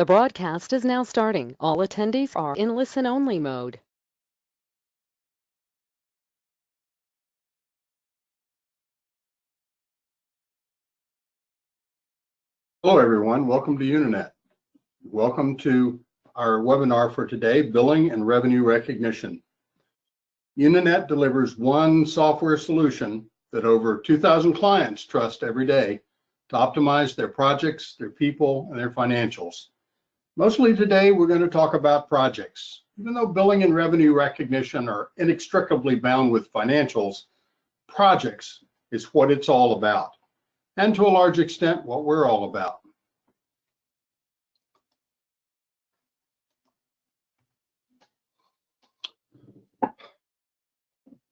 The broadcast is now starting. All attendees are in listen-only mode. Hello, everyone. Welcome to Unanet. Welcome to our webinar for today, Billing and Revenue Recognition. Unanet delivers one software solution that over 2,000 clients trust every day to optimize their projects, their people, and their financials. Mostly today, we're going to talk about projects. Even though billing and revenue recognition are inextricably bound with financials, projects is what it's all about, and to a large extent, what we're all about.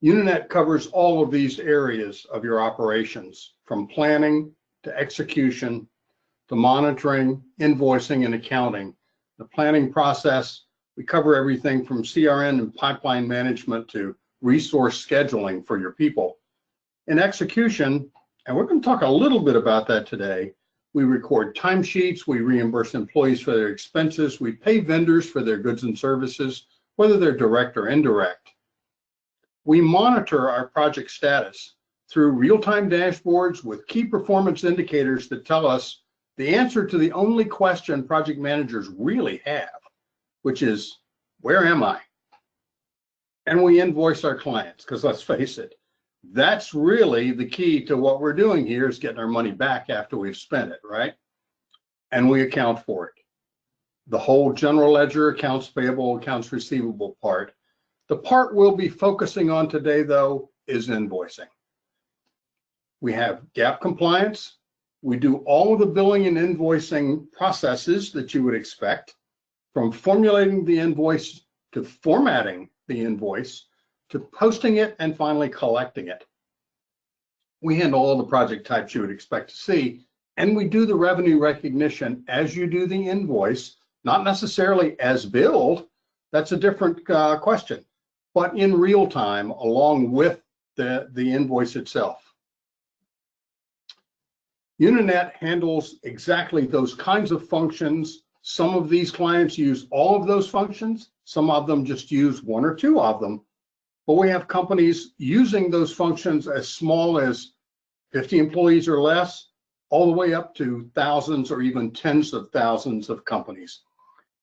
Unanet covers all of these areas of your operations, from planning to execution to monitoring, invoicing, and accounting. The planning process, we cover everything from CRM and pipeline management to resource scheduling for your people. In execution, and we're going to talk a little bit about that today, we record timesheets, we reimburse employees for their expenses, we pay vendors for their goods and services, whether they're direct or indirect. We monitor our project status through real-time dashboards with key performance indicators that tell us the answer to the only question project managers really have, which is, where am I? And we invoice our clients, because let's face it, that's really the key to what we're doing here, is getting our money back after we've spent it, right? And we account for it. The whole general ledger, accounts payable, accounts receivable part. The part we'll be focusing on today, though, is invoicing. We have GAAP compliance. We do all of the billing and invoicing processes that you would expect, from formulating the invoice to formatting the invoice to posting it and finally collecting it. We handle all the project types you would expect to see, and we do the revenue recognition as you do the invoice, not necessarily as billed. That's a different question, but in real time along with the invoice itself. Unanet handles exactly those kinds of functions. Some of these clients use all of those functions. Some of them just use one or two of them. But we have companies using those functions as small as 50 employees or less, all the way up to thousands or even tens of thousands of companies.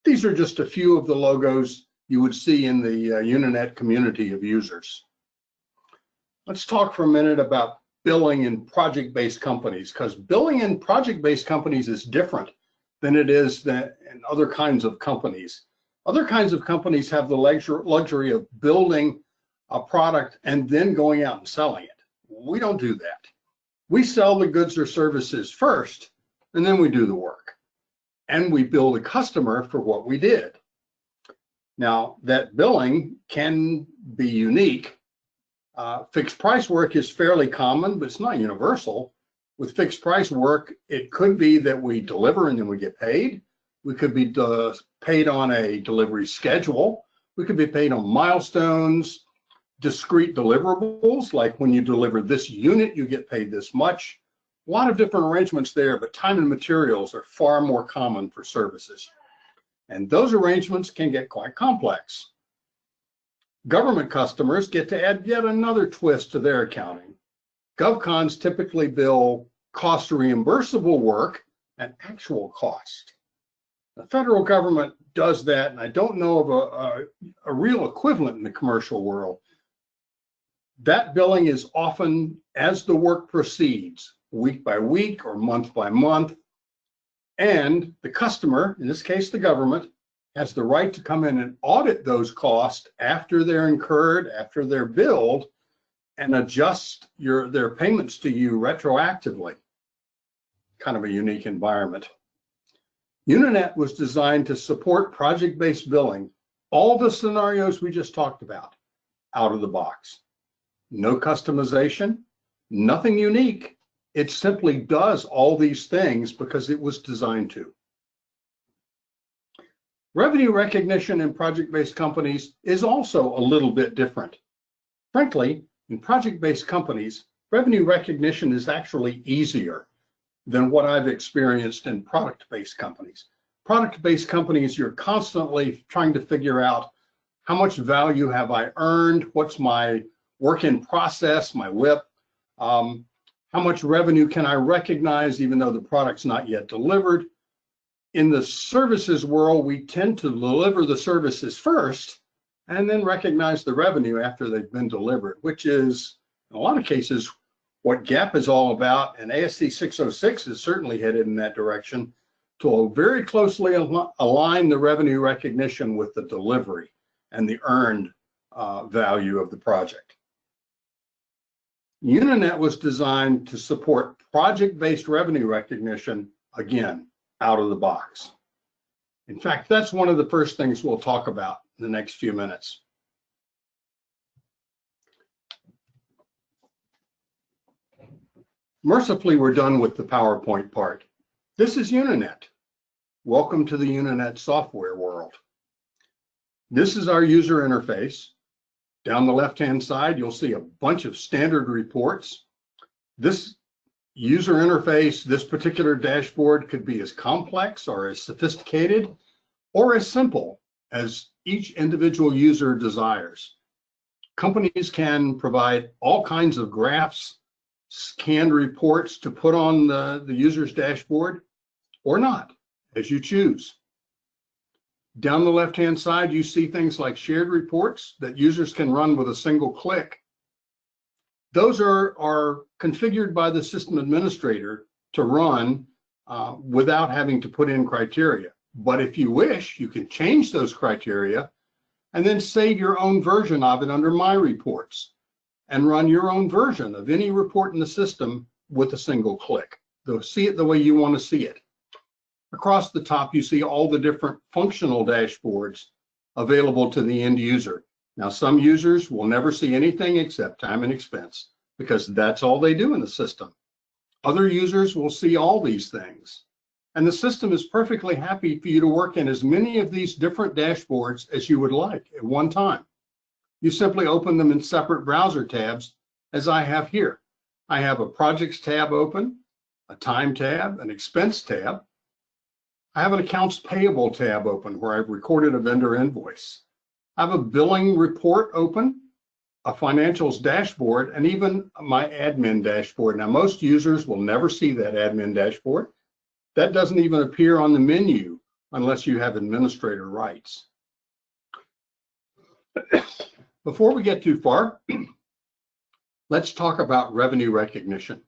These are just a few of the logos you would see in the Unanet community of users. Let's talk for a minute about billing in project-based companies, because billing in project-based companies is different than it is in other kinds of companies. Other kinds of companies have the luxury of building a product and then going out and selling it. We don't do that. We sell the goods or services first, and then we do the work. And we bill the customer for what we did. Now, that billing can be unique. Fixed price work is fairly common, but it's not universal. With fixed price work, it could be that we deliver and then we get paid. We could be paid on a delivery schedule. We could be paid on milestones, discrete deliverables, like when you deliver this unit, you get paid this much. A lot of different arrangements there, but time and materials are far more common for services. And those arrangements can get quite complex. Government customers get to add yet another twist to their accounting. GovCons typically bill cost reimbursable work and actual cost. The federal government does that, and I don't know of a real equivalent in the commercial world. That billing is often as the work proceeds, week by week or month by month, and the customer, in this case the government, has the right to come in and audit those costs after they're incurred, after they're billed, and adjust their payments to you retroactively. Kind of a unique environment. Unanet was designed to support project-based billing, all the scenarios we just talked about, out of the box. No customization, nothing unique. It simply does all these things because it was designed to. Revenue recognition in project-based companies is also a little bit different. Frankly, in project-based companies, revenue recognition is actually easier than what I've experienced in product-based companies. Product-based companies, you're constantly trying to figure out how much value have I earned, what's my work in process, my WIP, how much revenue can I recognize even though the product's not yet delivered. In the services world, we tend to deliver the services first and then recognize the revenue after they've been delivered, which is, in a lot of cases, what GAAP is all about. And ASC 606 is certainly headed in that direction to very closely align the revenue recognition with the delivery and the earned value of the project. Unanet was designed to support project-based revenue recognition, again, out of the box. In fact, that's one of the first things we'll talk about in the next few minutes. Mercifully, we're done with the PowerPoint part. This is Unanet. Welcome to the Unanet software world. This is our user interface. Down the left-hand side, you'll see a bunch of standard reports. This user interface, this particular dashboard could be as complex or as sophisticated or as simple as each individual user desires. Companies can provide all kinds of graphs, scanned reports to put on the user's dashboard or not, as you choose. Down the left-hand side, you see things like shared reports that users can run with a single click. Those are configured by the system administrator to run without having to put in criteria. But if you wish, you can change those criteria and then save your own version of it under My Reports and run your own version of any report in the system with a single click. So see it the way you want to see it. Across the top, you see all the different functional dashboards available to the end user. Now, some users will never see anything except time and expense because that's all they do in the system. Other users will see all these things. And the system is perfectly happy for you to work in as many of these different dashboards as you would like at one time. You simply open them in separate browser tabs, as I have here. I have a projects tab open, a time tab, an expense tab. I have an accounts payable tab open where I've recorded a vendor invoice. I have a billing report open, a financials dashboard, and even my admin dashboard. Now, most users will never see that admin dashboard. That doesn't even appear on the menu unless you have administrator rights. Before we get too far, let's talk about revenue recognition.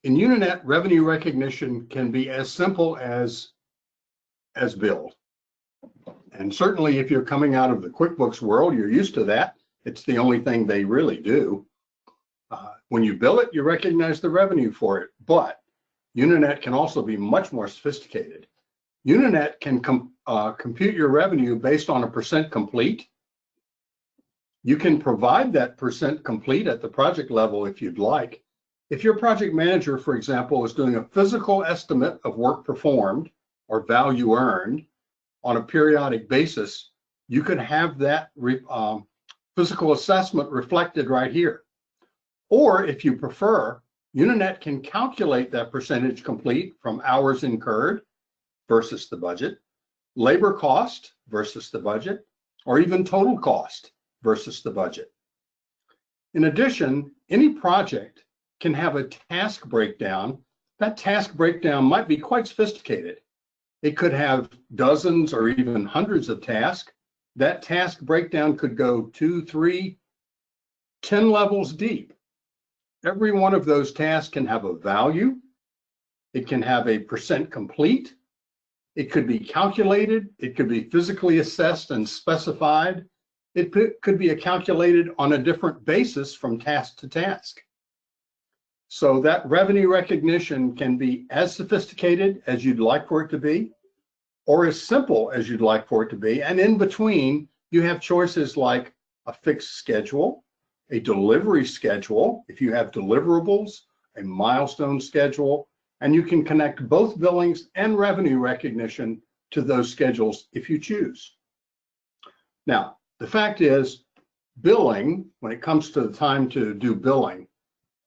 In Unanet, revenue recognition can be as simple as billed. And certainly if you're coming out of the QuickBooks world, you're used to that. It's the only thing they really do. When you bill it, you recognize the revenue for it. But Unanet can also be much more sophisticated. Unanet can compute your revenue based on a percent complete. You can provide that percent complete at the project level if you'd like. If your project manager, for example, is doing a physical estimate of work performed or value earned on a periodic basis, you could have that physical assessment reflected right here. Or if you prefer, Unanet can calculate that percentage complete from hours incurred versus the budget, labor cost versus the budget, or even total cost versus the budget. In addition, any project can have a task breakdown. That task breakdown might be quite sophisticated. It could have dozens or even hundreds of tasks. That task breakdown could go 2, 3, 10 levels deep. Every one of those tasks can have a value. It can have a percent complete. It could be calculated. It could be physically assessed and specified. It could be calculated on a different basis from task to task. So that revenue recognition can be as sophisticated as you'd like for it to be, or as simple as you'd like for it to be. And in between, you have choices like a fixed schedule, a delivery schedule, if you have deliverables, a milestone schedule, and you can connect both billings and revenue recognition to those schedules if you choose. Now, the fact is, billing, when it comes to the time to do billing,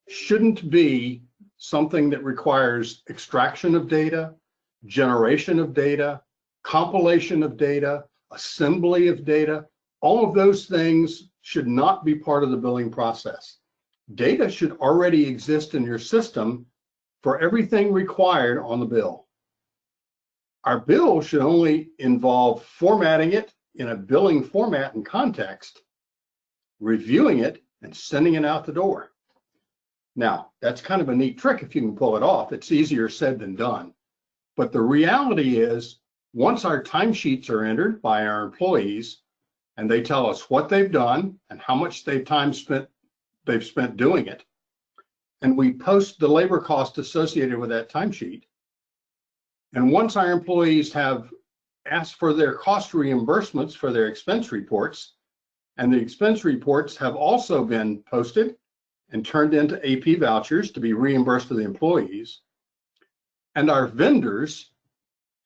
shouldn't be something that requires extraction of data, generation of data, compilation of data, assembly of data. All of those things should not be part of the billing process. Data should already exist in your system for everything required on the bill. Our bill should only involve formatting it in a billing format and context, reviewing it, and sending it out the door. Now, that's kind of a neat trick if you can pull it off. It's easier said than done. But the reality is, once our timesheets are entered by our employees, and they tell us what they've done and how much they've spent doing it, and we post the labor cost associated with that timesheet, and once our employees have asked for their cost reimbursements for their expense reports, and the expense reports have also been posted and turned into AP vouchers to be reimbursed to the employees, and our vendors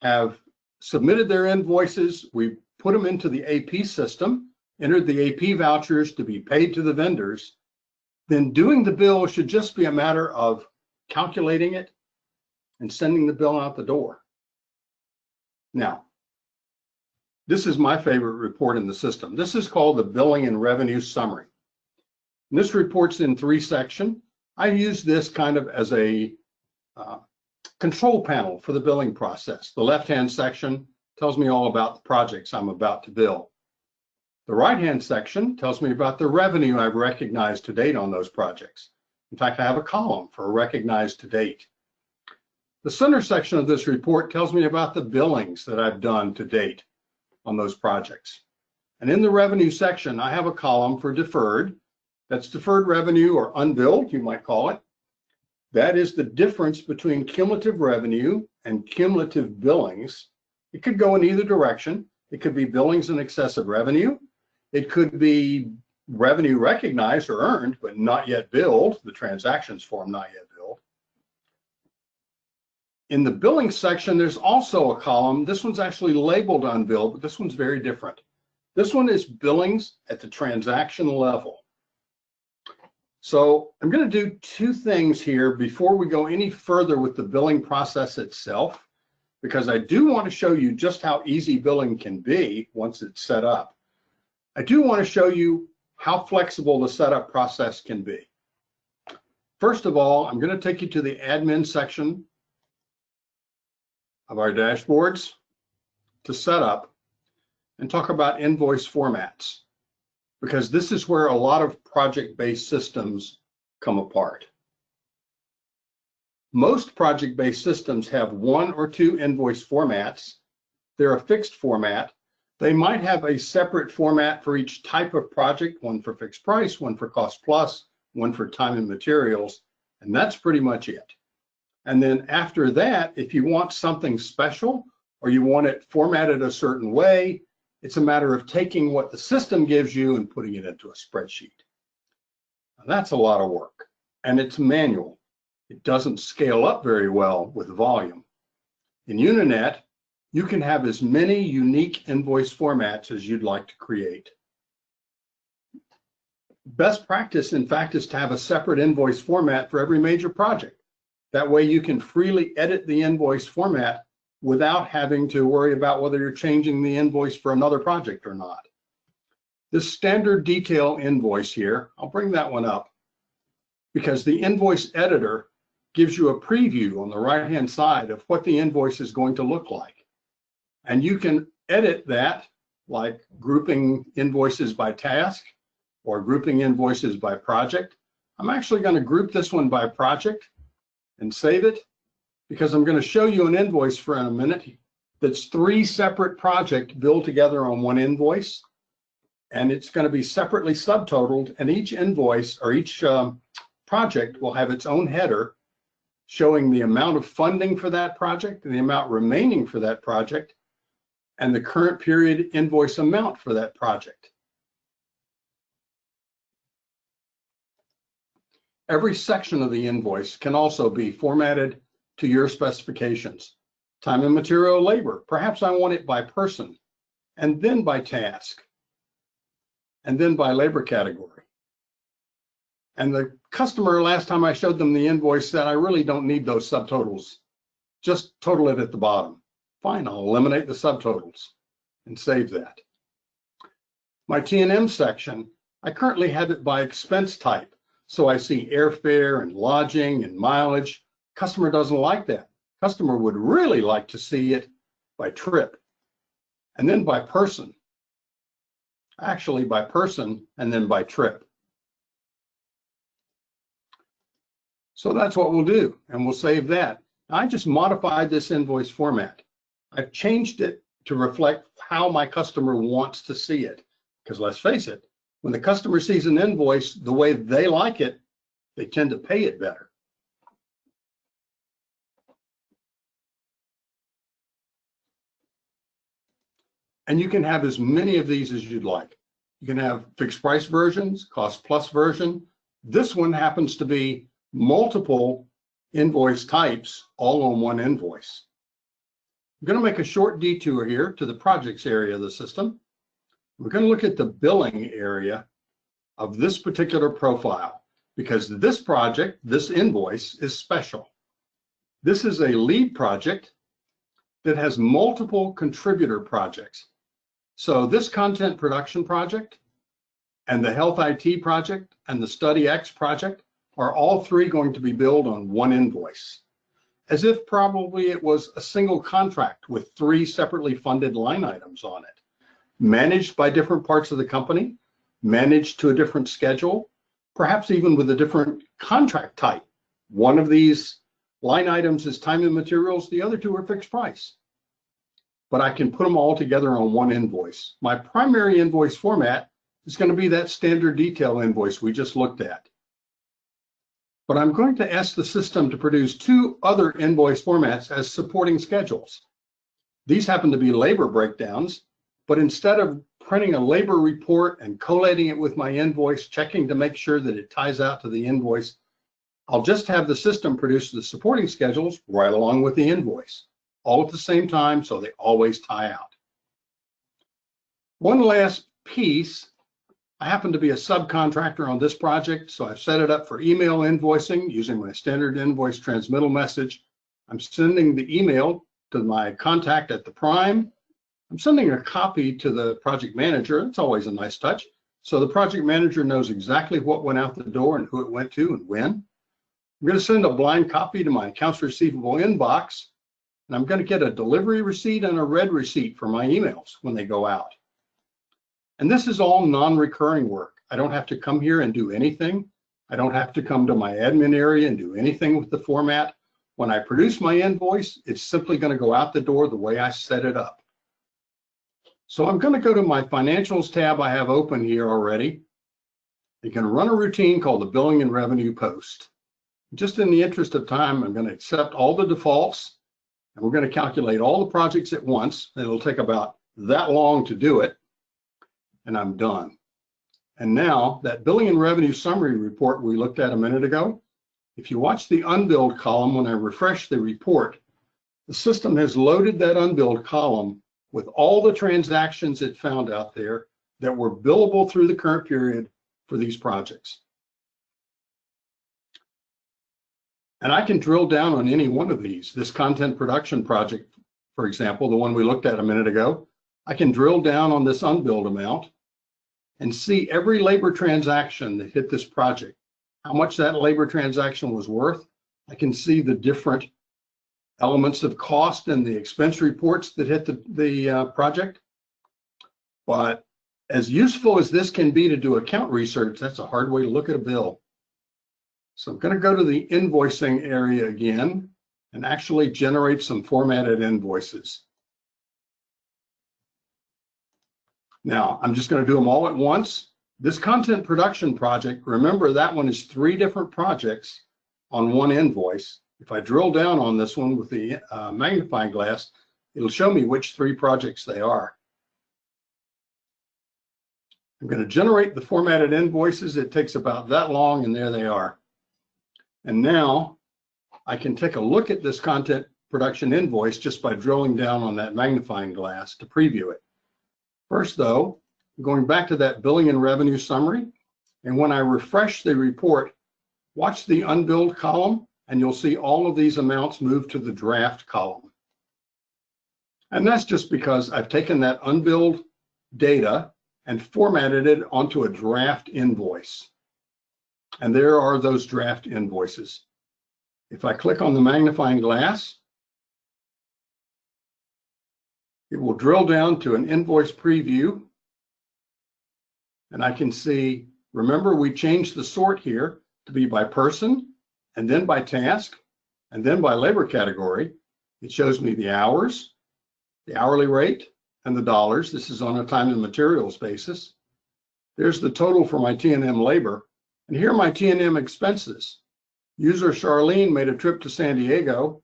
have submitted their invoices, we put them into the AP system, entered the AP vouchers to be paid to the vendors, then doing the bill should just be a matter of calculating it and sending the bill out the door. Now, this is my favorite report in the system. This is called the Billing and Revenue Summary. And this report's in 3 sections. I use this kind of as a control panel for the billing process. The left-hand section tells me all about the projects I'm about to bill. The right-hand section tells me about the revenue I've recognized to date on those projects. In fact, I have a column for recognized to date. The center section of this report tells me about the billings that I've done to date on those projects. And in the revenue section, I have a column for deferred. That's deferred revenue, or unbilled, you might call it. That is the difference between cumulative revenue and cumulative billings. It could go in either direction. It could be billings in excess of revenue. It could be revenue recognized or earned, but not yet billed, the transactions form not yet billed. In the billing section, there's also a column. This one's actually labeled unbilled, but this one's very different. This one is billings at the transaction level. So I'm going to do 2 things here before we go any further with the billing process itself, because I do want to show you just how easy billing can be once it's set up. I do want to show you how flexible the setup process can be. First of all, I'm going to take you to the admin section of our dashboards to set up and talk about invoice formats, because this is where a lot of project-based systems come apart. Most project-based systems have 1 or 2 invoice formats. They're a fixed format. They might have a separate format for each type of project, one for fixed price, one for cost plus, one for time and materials, and that's pretty much it. And then after that, if you want something special or you want it formatted a certain way, it's a matter of taking what the system gives you and putting it into a spreadsheet. Now, that's a lot of work, and it's manual. It doesn't scale up very well with volume. In Unanet, you can have as many unique invoice formats as you'd like to create. Best practice, in fact, is to have a separate invoice format for every major project. That way you can freely edit the invoice format without having to worry about whether you're changing the invoice for another project or not. This standard detail invoice here, I'll bring that one up, because the invoice editor gives you a preview on the right-hand side of what the invoice is going to look like. And you can edit that, like grouping invoices by task or grouping invoices by project. I'm actually going to group this one by project and save it, because I'm going to show you an invoice for in a minute that's 3 separate projects billed together on one invoice, and it's going to be separately subtotaled, and each invoice or each project will have its own header showing the amount of funding for that project and the amount remaining for that project and the current period invoice amount for that project. Every section of the invoice can also be formatted to your specifications. Time and material labor, perhaps I want it by person, and then by task, and then by labor category. And the customer, last time I showed them the invoice, said, I really don't need those subtotals just total it at the bottom. Fine, I'll eliminate the subtotals and save that. My T&M section, I currently have it by expense type. So I see airfare and lodging and mileage. Customer doesn't like that. Customer would really like to see it by trip and then by person. Actually by person and then by trip. So that's what we'll do, and we'll save that. I just modified this invoice format. I've changed it to reflect how my customer wants to see it. Because let's face it, when the customer sees an invoice the way they like it, they tend to pay it better. And you can have as many of these as you'd like. You can have fixed price versions, cost plus version. This one happens to be multiple invoice types all on one invoice. I'm going to make a short detour here to the projects area of the system. We're going to look at the billing area of this particular profile because this project, this invoice is special. This is a lead project that has multiple contributor projects. So this content production project and the health IT project and the Study X project are all three going to be billed on one invoice, as if probably it was a single contract with three separately funded line items on it, managed by different parts of the company, managed to a different schedule, perhaps even with a different contract type. One of these line items is time and materials, the other two are fixed price. But I can put them all together on one invoice. My primary invoice format is going to be that standard detail invoice we just looked at. But I'm going to ask the system to produce two other invoice formats as supporting schedules. These happen to be labor breakdowns, but instead of printing a labor report and collating it with my invoice, checking to make sure that it ties out to the invoice, I'll just have the system produce the supporting schedules right along with the invoice, all at the same time, so they always tie out. One last piece, I happen to be a subcontractor on this project, so I've set it up for email invoicing using my standard invoice transmittal message. I'm sending the email to my contact at the prime. I'm sending a copy to the project manager. It's always a nice touch. So the project manager knows exactly what went out the door and who it went to and when. I'm going to send a blind copy to my accounts receivable inbox, and I'm going to get a delivery receipt and a read receipt for my emails when they go out. And this is all non-recurring work. I don't have to come here and do anything. I don't have to come to my admin area and do anything with the format. When I produce my invoice, it's simply going to go out the door the way I set it up. So I'm going to go to my financials tab I have open here already. You can run a routine called the billing and revenue post. Just in the interest of time, I'm going to accept all the defaults, and we're going to calculate all the projects at once. It'll take about that long to do it. And I'm done. And now that billing and revenue summary report we looked at a minute ago, if you watch the unbilled column, when I refresh the report, the system has loaded that unbilled column with all the transactions it found out there that were billable through the current period for these projects. And I can drill down on any one of these. This content production project, for example, the one we looked at a minute ago, I can drill down on this unbilled amount and see every labor transaction that hit this project, how much that labor transaction was worth. I can see the different elements of cost and the expense reports that hit the project. But as useful as this can be to do account research, that's a hard way to look at a bill. So I'm going to go to the invoicing area again and actually generate some formatted invoices. Now, I'm just going to do them all at once. This content production project, remember that one is 3 different projects on one invoice. If I drill down on this one with the magnifying glass, it'll show me which 3 projects they are. I'm going to generate the formatted invoices. It takes about that long, and there they are. And now I can take a look at this content production invoice just by drilling down on that magnifying glass to preview it. First, though, going back to that billing and revenue summary, and when I refresh the report, watch the unbilled column and you'll see all of these amounts move to the draft column. And that's just because I've taken that unbilled data and formatted it onto a draft invoice. And there are those draft invoices. If I click on the magnifying glass, it will drill down to an invoice preview. And I can see, remember, we changed the sort here to be by person, and then by task, and then by labor category. It shows me the hours, the hourly rate, and the dollars. This is on a time and materials basis. There's the total for my T&M labor. And here are my T&M expenses. User Charlene made a trip to San Diego.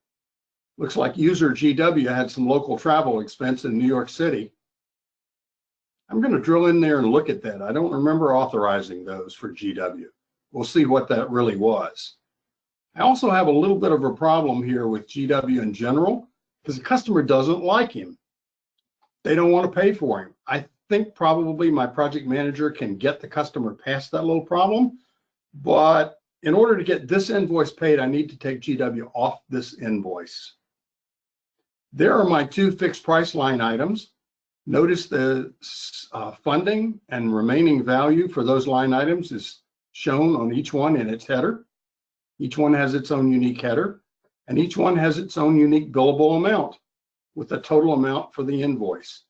Looks like user GW had some local travel expense in New York City. I'm going to drill in there and look at that. I don't remember authorizing those for GW. We'll see what that really was. I also have a little bit of a problem here with GW in general because the customer doesn't like him. They don't want to pay for him. I think probably my project manager can get the customer past that little problem, but in order to get this invoice paid, I need to take GW off this invoice. There are my two fixed price line items. Notice the funding and remaining value for those line items is shown on each one in its header. Each one has its own unique header, and each one has its own unique billable amount with the total amount for the invoice.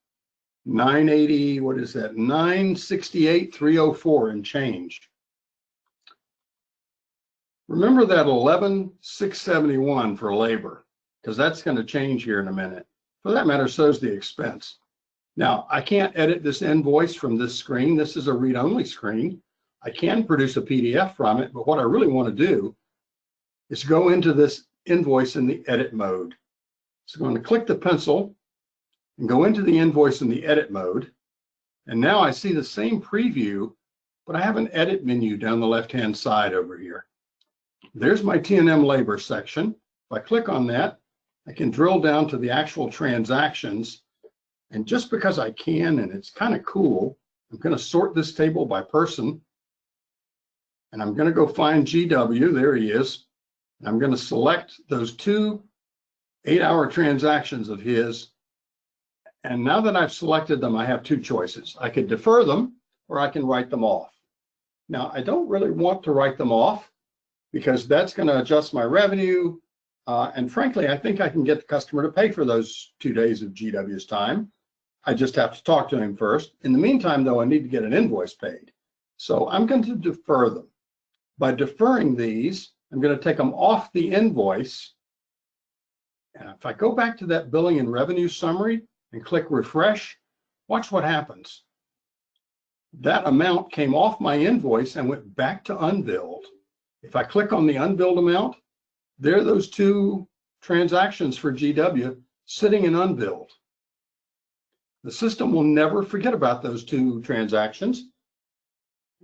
980, what is that? 968,304 and change. Remember that 11,671 for labor, because that's going to change here in a minute. For that matter, so is the expense. Now, I can't edit this invoice from this screen. This is a read-only screen. I can produce a PDF from it, but what I really want to do is go into this invoice in the edit mode. So I'm going to click the pencil and go into the invoice in the edit mode. And now I see the same preview, but I have an edit menu down the left-hand side over here. There's my T&M labor section. If I click on that, I can drill down to the actual transactions. And just because I can, and it's kind of cool, I'm going to sort this table by person. And I'm going to go find GW. There he is. And I'm going to select those two 8-hour transactions of his. And now that I've selected them, I have two choices. I could defer them, or I can write them off. Now, I don't really want to write them off because that's going to adjust my revenue. And frankly, I think I can get the customer to pay for those 2 days of GW's time. I just have to talk to him first. In the meantime, though, I need to get an invoice paid. So I'm going to defer them. By deferring these, I'm going to take them off the invoice. And if I go back to that billing and revenue summary and click refresh, watch what happens. That amount came off my invoice and went back to unbilled. If I click on the unbilled amount, there are those two transactions for GW sitting in unbilled. The system will never forget about those two transactions.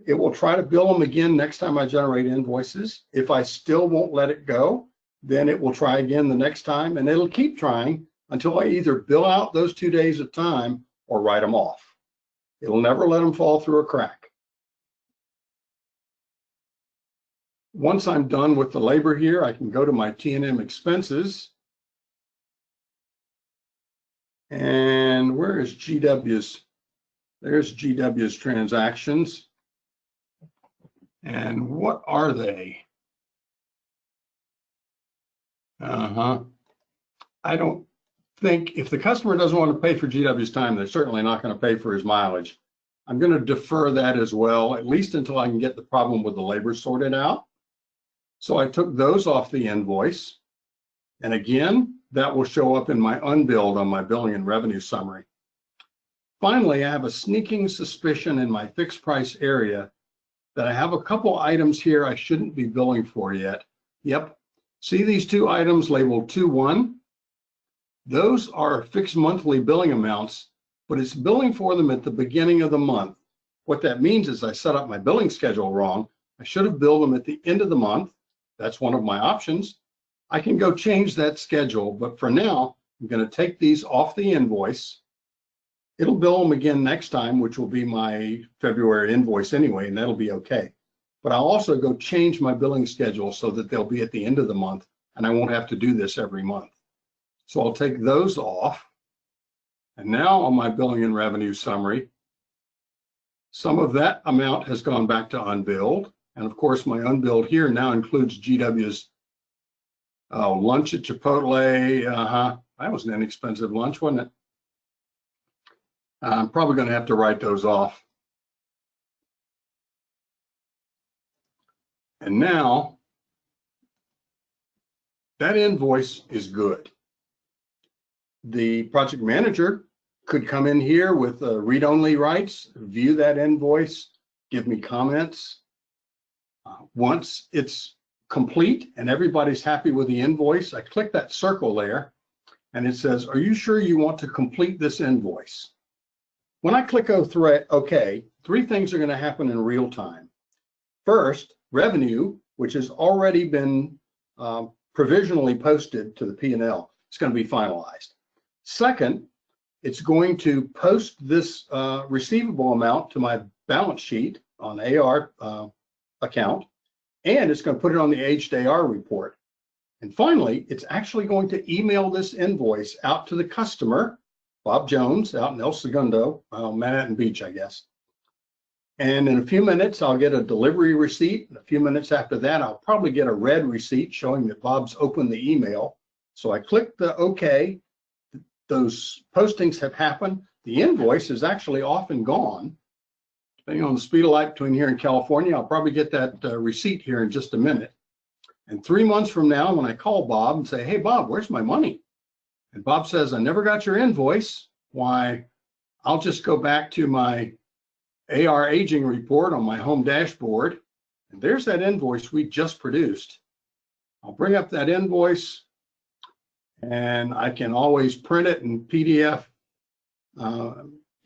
It will try to bill them again next time I generate invoices. If I still won't let it go, then it will try again the next time, and it'll keep trying until I either bill out those 2 days of time or write them off. It'll never let them fall through a crack. Once I'm done with the labor here, I can go to my T&M expenses. And where is GW's? There's GW's transactions. And what are they? I don't think, if the customer doesn't want to pay for GW's time, they're certainly not going to pay for his mileage. I'm going to defer that as well, at least until I can get the problem with the labor sorted out. So I took those off the invoice. And again, that will show up in my unbilled on my billing and revenue summary. Finally, I have a sneaking suspicion in my fixed price area that I have a couple items here I shouldn't be billing for yet. Yep. See these two items labeled 2-1? Those are fixed monthly billing amounts, but it's billing for them at the beginning of the month. What that means is I set up my billing schedule wrong. I should have billed them at the end of the month. That's one of my options. I can go change that schedule, but for now, I'm going to take these off the invoice. It'll bill them again next time, which will be my February invoice anyway, and that'll be okay. but I'll also go change my billing schedule so that they'll be at the end of the month and I won't have to do this every month. So I'll take those off. And now on my billing and revenue summary, some of that amount has gone back to unbilled. And of course, my unbilled here now includes GW's lunch at Chipotle. That was an inexpensive lunch, wasn't it? I'm probably going to have to write those off. And now that invoice is good. The project manager could come in here with read-only rights, view that invoice, give me comments. Once it's complete and everybody's happy with the invoice, I click that circle there and it says, are you sure you want to complete this invoice? When I click OK, three things are going to happen in real time. First, revenue, which has already been provisionally posted to the P&L, it's going to be finalized. Second, it's going to post this receivable amount to my balance sheet on AR account, and it's going to put it on the aged AR report. And finally, it's actually going to email this invoice out to the customer, Bob Jones, out in El Segundo, Manhattan Beach, I guess. And in a few minutes, I'll get a delivery receipt. And a few minutes after that, I'll probably get a red receipt showing that Bob's opened the email. So I click the OK. Those postings have happened. The invoice is actually off and gone. Depending on the speed of light between here and California, I'll probably get that receipt here in just a minute. And 3 months from now, when I call Bob and say, hey, Bob, where's my money? And Bob says, I never got your invoice. Why, I'll just go back to my AR aging report on my home dashboard. And there's that invoice we just produced. I'll bring up that invoice and I can always print it in PDF,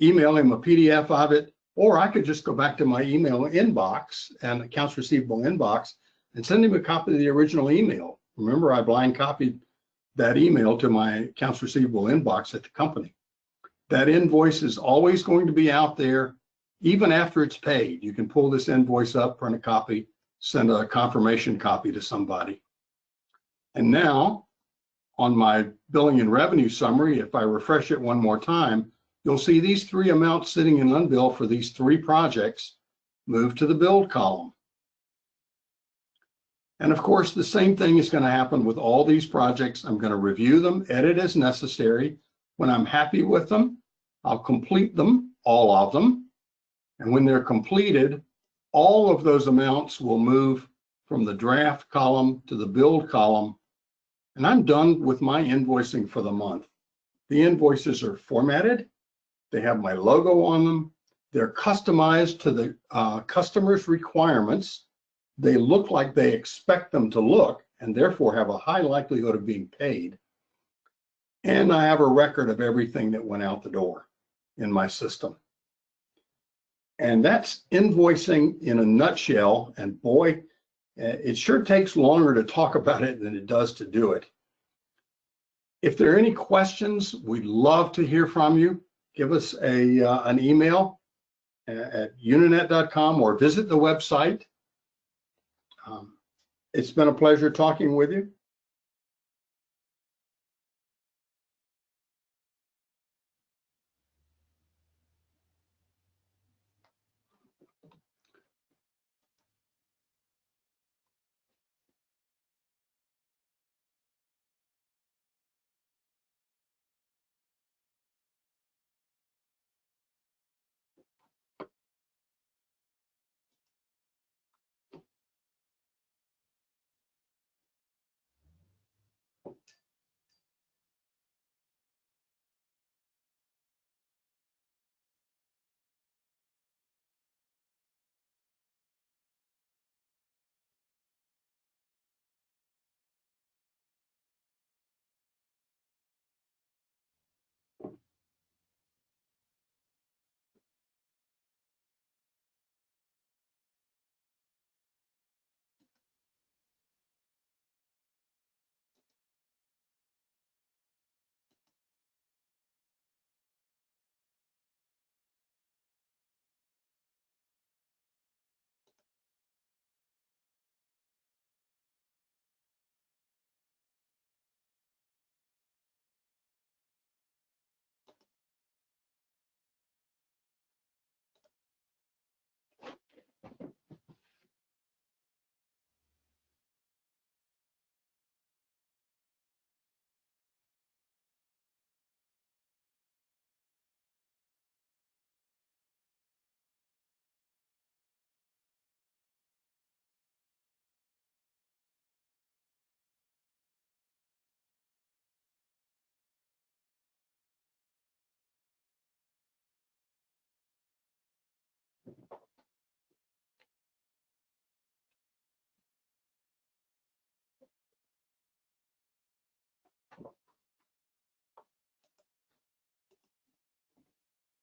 email him a PDF of it, or I could just go back to my email inbox and accounts receivable inbox and send him a copy of the original email. Remember, I blind copied that email to my accounts receivable inbox at the company. That invoice is always going to be out there, even after it's paid. You can pull this invoice up, print a copy, send a confirmation copy to somebody. And now, on my billing and revenue summary, if I refresh it one more time, you'll see these three amounts sitting in unbilled for these three projects move to the billed column. And of course, the same thing is going to happen with all these projects. I'm going to review them, edit as necessary. When I'm happy with them, I'll complete them, all of them. And when they're completed, all of those amounts will move from the draft column to the billed column. And I'm done with my invoicing for the month. The invoices are formatted. They have my logo on them. They're customized to the customer's requirements. They look like they expect them to look, and therefore have a high likelihood of being paid. And I have a record of everything that went out the door in my system. And that's invoicing in a nutshell. And boy, it sure takes longer to talk about it than it does to do it. If there are any questions, we'd love to hear from you. Give us an email at unanet.com or visit the website. It's been a pleasure talking with you.